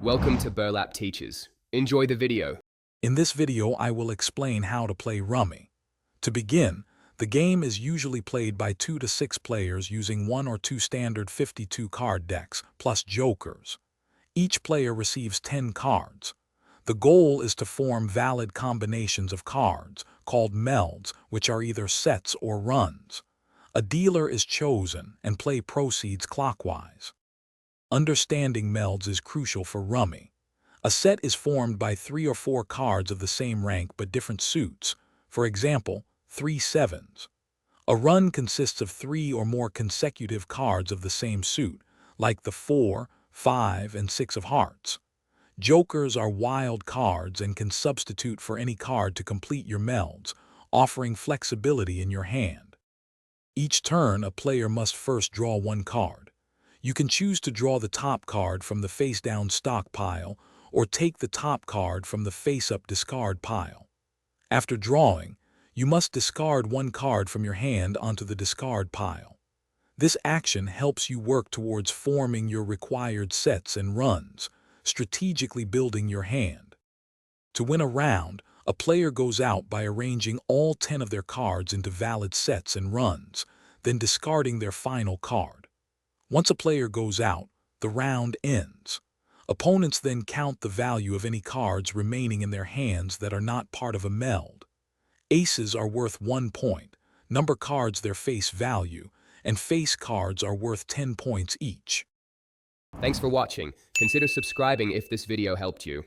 Welcome to Burlap Teachers. Enjoy the video. In this video, I will explain how to play Rummy. To begin, the game is usually played by 2 to 6 players using 1 or 2 standard 52 card decks, plus jokers. Each player receives 10 cards. The goal is to form valid combinations of cards, called melds, which are either sets or runs. A dealer is chosen, and play proceeds clockwise. Understanding melds is crucial for Rummy. A set is formed by 3 or 4 cards of the same rank but different suits, for example, 3 sevens. A run consists of 3 or more consecutive cards of the same suit, like the 4, 5, and 6 of hearts. Jokers are wild cards and can substitute for any card to complete your melds, offering flexibility in your hand. Each turn, a player must first draw 1 card. You can choose to draw the top card from the face-down stock pile or take the top card from the face-up discard pile. After drawing, you must discard 1 card from your hand onto the discard pile. This action helps you work towards forming your required sets and runs, strategically building your hand. To win a round, a player goes out by arranging all 10 of their cards into valid sets and runs, then discarding their final card. Once a player goes out, the round ends. Opponents then count the value of any cards remaining in their hands that are not part of a meld. Aces are worth 1 point, number cards their face value, and face cards are worth 10 points each. Thanks for watching. Consider subscribing if this video helped you.